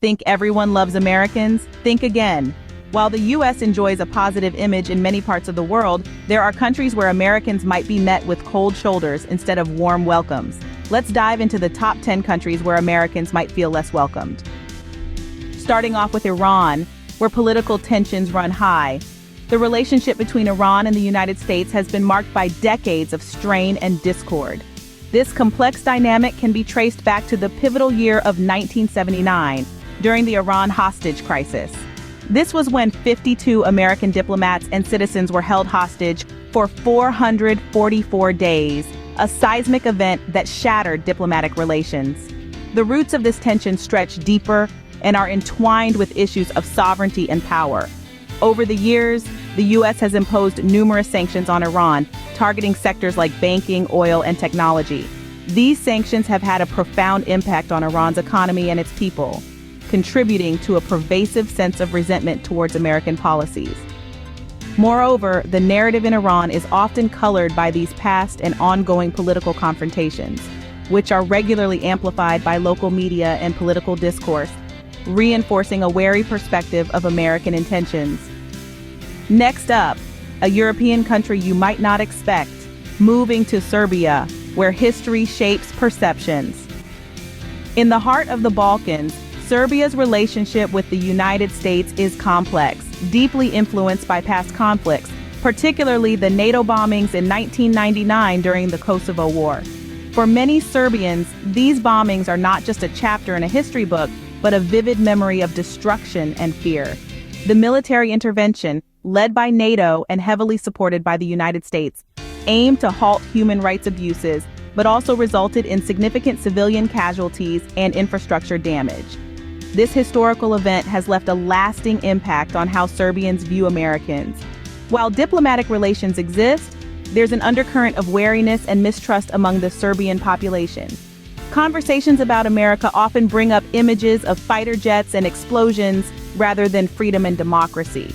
Think everyone loves Americans? Think again. While the U.S. enjoys a positive image in many parts of the world, there are countries where Americans might be met with cold shoulders instead of warm welcomes. Let's dive into the top 10 countries where Americans might feel less welcomed. Starting off with Iran, where political tensions run high. The relationship between Iran and the United States has been marked by decades of strain and discord. This complex dynamic can be traced back to the pivotal year of 1979, during the Iran hostage crisis. This was when 52 American diplomats and citizens were held hostage for 444 days, a seismic event that shattered diplomatic relations. The roots of this tension stretch deeper and are entwined with issues of sovereignty and power. Over the years, the U.S. has imposed numerous sanctions on Iran, targeting sectors like banking, oil, and technology. These sanctions have had a profound impact on Iran's economy and its people, contributing to a pervasive sense of resentment towards American policies. Moreover, the narrative in Iran is often colored by these past and ongoing political confrontations, which are regularly amplified by local media and political discourse, reinforcing a wary perspective of American intentions. Next up, a European country you might not expect, moving to Serbia, where history shapes perceptions. In the heart of the Balkans, Serbia's relationship with the United States is complex, deeply influenced by past conflicts, particularly the NATO bombings in 1999 during the Kosovo War. For many Serbians, these bombings are not just a chapter in a history book, but a vivid memory of destruction and fear. The military intervention, led by NATO and heavily supported by the United States, aimed to halt human rights abuses, but also resulted in significant civilian casualties and infrastructure damage. This historical event has left a lasting impact on how Serbians view Americans. While diplomatic relations exist, there's an undercurrent of wariness and mistrust among the Serbian population. Conversations about America often bring up images of fighter jets and explosions rather than freedom and democracy.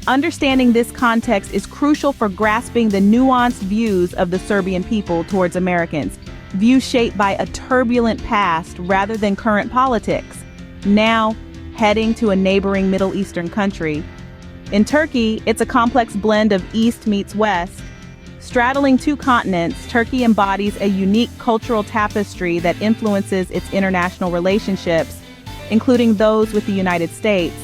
Understanding this context is crucial for grasping the nuanced views of the Serbian people towards Americans, views shaped by a turbulent past rather than current politics. Now, heading to a neighboring Middle Eastern country. In Turkey, it's a complex blend of East meets West. Straddling two continents, Turkey embodies a unique cultural tapestry that influences its international relationships, including those with the United States.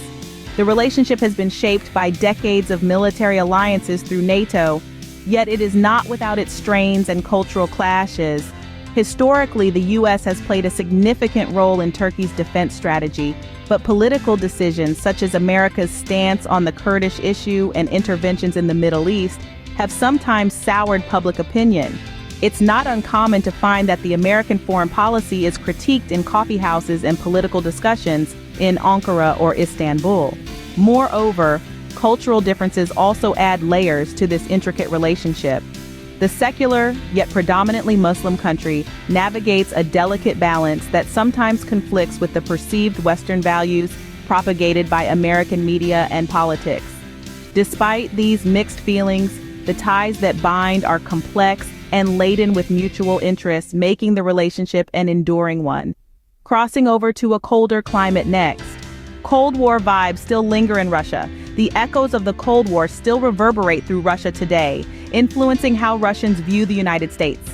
The relationship has been shaped by decades of military alliances through NATO, yet it is not without its strains and cultural clashes. Historically, the U.S. has played a significant role in Turkey's defense strategy, but political decisions such as America's stance on the Kurdish issue and interventions in the Middle East have sometimes soured public opinion. It's not uncommon to find that the American foreign policy is critiqued in coffeehouses and political discussions in Ankara or Istanbul. Moreover, cultural differences also add layers to this intricate relationship. The secular, yet predominantly Muslim country navigates a delicate balance that sometimes conflicts with the perceived Western values propagated by American media and politics. Despite these mixed feelings, the ties that bind are complex and laden with mutual interests, making the relationship an enduring one. Crossing over to a colder climate next. Cold War vibes still linger in Russia. The echoes of the Cold War still reverberate through Russia today, influencing how Russians view the United States.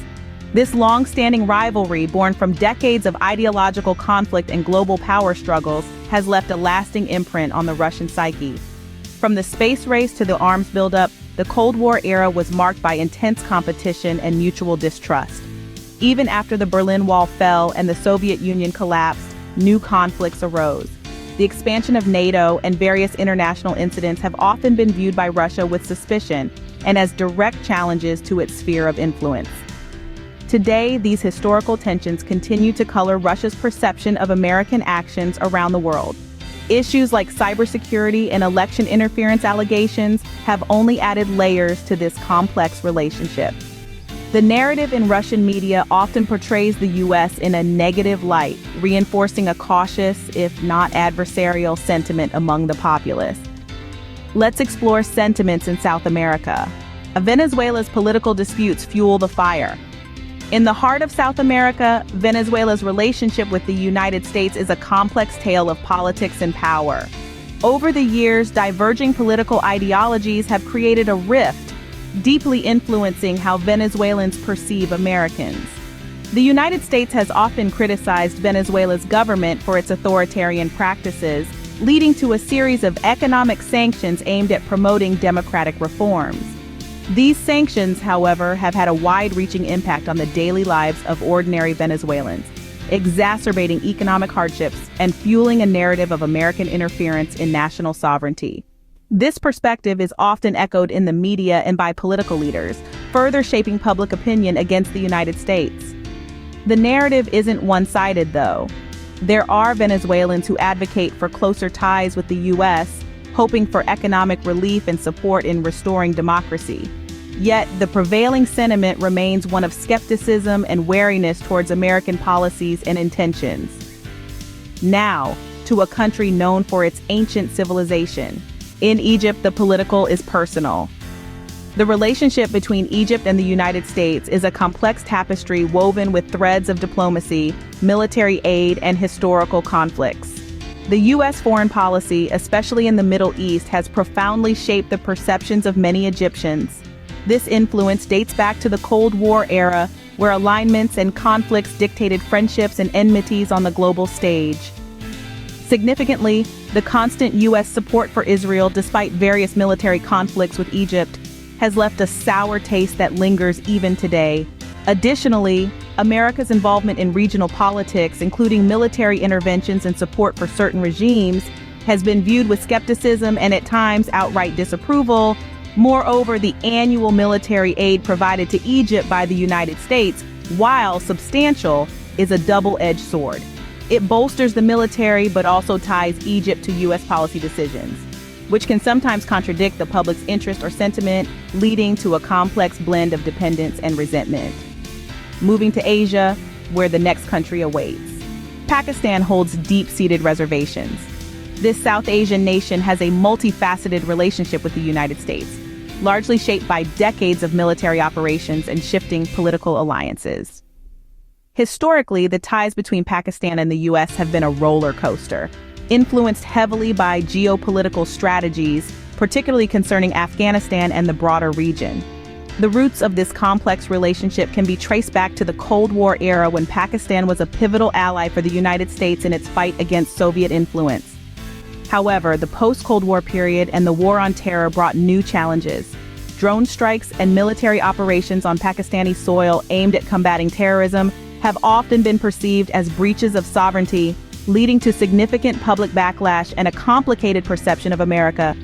This long-standing rivalry, born from decades of ideological conflict and global power struggles, has left a lasting imprint on the Russian psyche. From the space race to the arms buildup, the Cold War era was marked by intense competition and mutual distrust. Even after the Berlin Wall fell and the Soviet Union collapsed, new conflicts arose. The expansion of NATO and various international incidents have often been viewed by Russia with suspicion and as direct challenges to its sphere of influence. Today, these historical tensions continue to color Russia's perception of American actions around the world. Issues like cybersecurity and election interference allegations have only added layers to this complex relationship. The narrative in Russian media often portrays the U.S. in a negative light, reinforcing a cautious, if not adversarial, sentiment among the populace. Let's explore sentiments in South America. Venezuela's political disputes fuel the fire. In the heart of South America, Venezuela's relationship with the United States is a complex tale of politics and power. Over the years, diverging political ideologies have created a rift, deeply influencing how Venezuelans perceive Americans. The United States has often criticized Venezuela's government for its authoritarian practices, leading to a series of economic sanctions aimed at promoting democratic reforms. These sanctions, however, have had a wide-reaching impact on the daily lives of ordinary Venezuelans, exacerbating economic hardships and fueling a narrative of American interference in national sovereignty. This perspective is often echoed in the media and by political leaders, further shaping public opinion against the United States. The narrative isn't one-sided, though. There are Venezuelans who advocate for closer ties with the U.S., hoping for economic relief and support in restoring democracy. Yet, the prevailing sentiment remains one of skepticism and wariness towards American policies and intentions. Now, to a country known for its ancient civilization. In Egypt, the political is personal. The relationship between Egypt and the United States is a complex tapestry woven with threads of diplomacy, military aid, and historical conflicts. The U.S. foreign policy, especially in the Middle East, has profoundly shaped the perceptions of many Egyptians. This influence dates back to the Cold War era, where alignments and conflicts dictated friendships and enmities on the global stage. Significantly, the constant U.S. support for Israel, despite various military conflicts with Egypt, has left a sour taste that lingers even today. Additionally, America's involvement in regional politics, including military interventions and support for certain regimes, has been viewed with skepticism and at times outright disapproval. Moreover, the annual military aid provided to Egypt by the United States, while substantial, is a double-edged sword. It bolsters the military but also ties Egypt to U.S. policy decisions, which can sometimes contradict the public's interest or sentiment, leading to a complex blend of dependence and resentment. Moving to Asia, where the next country awaits. Pakistan holds deep-seated reservations. This South Asian nation has a multifaceted relationship with the United States, largely shaped by decades of military operations and shifting political alliances. Historically, the ties between Pakistan and the U.S. have been a roller coaster, influenced heavily by geopolitical strategies, particularly concerning Afghanistan and the broader region. The roots of this complex relationship can be traced back to the Cold War era, when Pakistan was a pivotal ally for the United States in its fight against Soviet influence. However, the post-Cold War period and the War on Terror brought new challenges. Drone strikes and military operations on Pakistani soil aimed at combating terrorism have often been perceived as breaches of sovereignty, leading to significant public backlash and a complicated perception of America.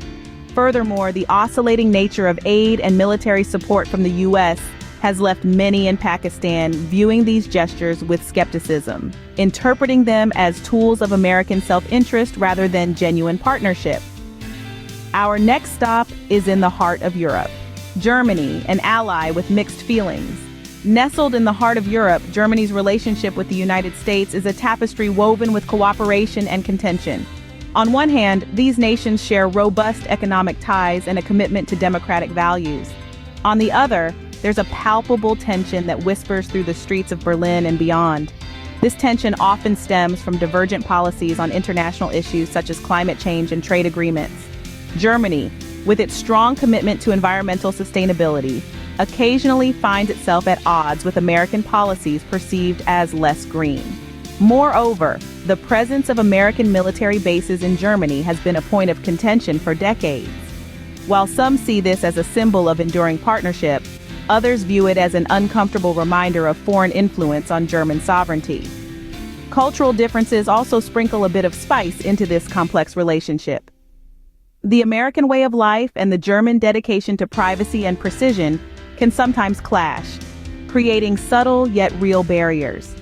Furthermore, the oscillating nature of aid and military support from the U.S. has left many in Pakistan viewing these gestures with skepticism, interpreting them as tools of American self-interest rather than genuine partnership. Our next stop is in the heart of Europe. Germany, an ally with mixed feelings. Nestled in the heart of Europe, Germany's relationship with the United States is a tapestry woven with cooperation and contention. On one hand, these nations share robust economic ties and a commitment to democratic values. On the other, there's a palpable tension that whispers through the streets of Berlin and beyond. This tension often stems from divergent policies on international issues such as climate change and trade agreements. Germany, with its strong commitment to environmental sustainability, occasionally finds itself at odds with American policies perceived as less green. Moreover, the presence of American military bases in Germany has been a point of contention for decades. While some see this as a symbol of enduring partnership, others view it as an uncomfortable reminder of foreign influence on German sovereignty. Cultural differences also sprinkle a bit of spice into this complex relationship. The American way of life and the German dedication to privacy and precision can sometimes clash, creating subtle yet real barriers.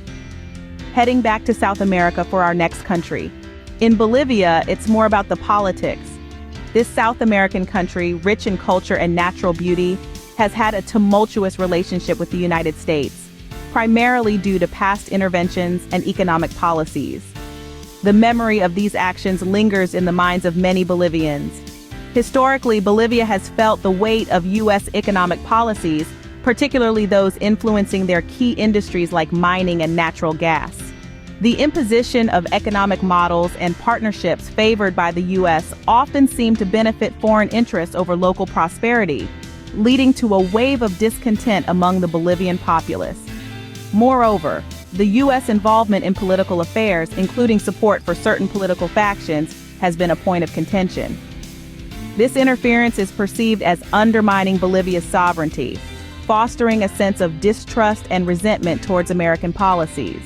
Heading back to South America for our next country. In Bolivia, it's more about the politics. This South American country, rich in culture and natural beauty, has had a tumultuous relationship with the United States, primarily due to past interventions and economic policies. The memory of these actions lingers in the minds of many Bolivians. Historically, Bolivia has felt the weight of U.S. economic policies, particularly those influencing their key industries like mining and natural gas. The imposition of economic models and partnerships favored by the U.S. often seem to benefit foreign interests over local prosperity, leading to a wave of discontent among the Bolivian populace. Moreover, the U.S. involvement in political affairs, including support for certain political factions, has been a point of contention. This interference is perceived as undermining Bolivia's sovereignty, fostering a sense of distrust and resentment towards American policies.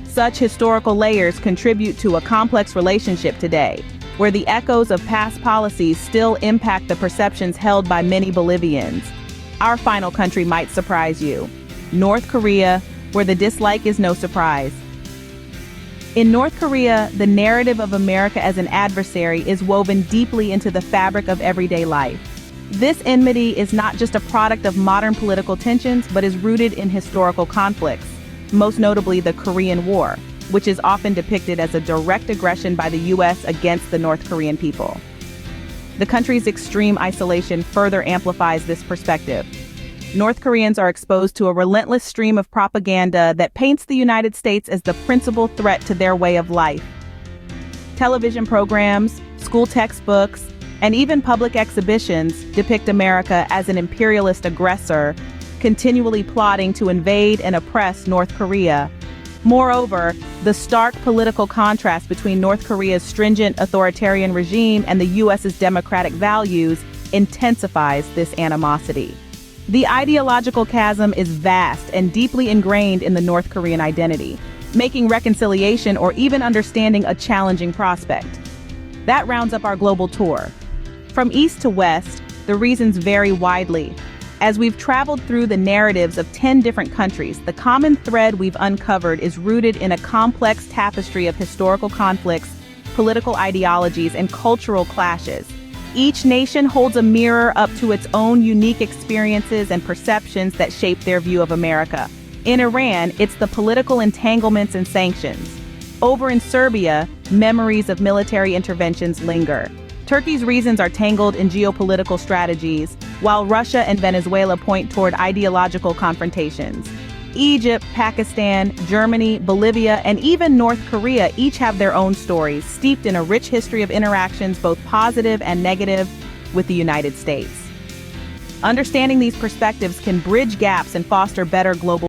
Such historical layers contribute to a complex relationship today, where the echoes of past policies still impact the perceptions held by many Bolivians. Our final country might surprise you: North Korea, where the dislike is no surprise. In North Korea, the narrative of America as an adversary is woven deeply into the fabric of everyday life. This enmity is not just a product of modern political tensions, but is rooted in historical conflicts, most notably the Korean War, which is often depicted as a direct aggression by the U.S. against the North Korean people. The country's extreme isolation further amplifies this perspective. North Koreans are exposed to a relentless stream of propaganda that paints the United States as the principal threat to their way of life. Television programs, school textbooks, and even public exhibitions depict America as an imperialist aggressor, continually plotting to invade and oppress North Korea. Moreover, the stark political contrast between North Korea's stringent authoritarian regime and the U.S.'s democratic values intensifies this animosity. The ideological chasm is vast and deeply ingrained in the North Korean identity, making reconciliation or even understanding a challenging prospect. That rounds up our global tour. From east to west, the reasons vary widely. As we've traveled through the narratives of 10 different countries, the common thread we've uncovered is rooted in a complex tapestry of historical conflicts, political ideologies, and cultural clashes. Each nation holds a mirror up to its own unique experiences and perceptions that shape their view of America. In Iran, it's the political entanglements and sanctions. Over in Serbia, memories of military interventions linger. Turkey's reasons are tangled in geopolitical strategies, while Russia and Venezuela point toward ideological confrontations. Egypt, Pakistan, Germany, Bolivia, and even North Korea each have their own stories, steeped in a rich history of interactions, both positive and negative, with the United States. Understanding these perspectives can bridge gaps and foster better global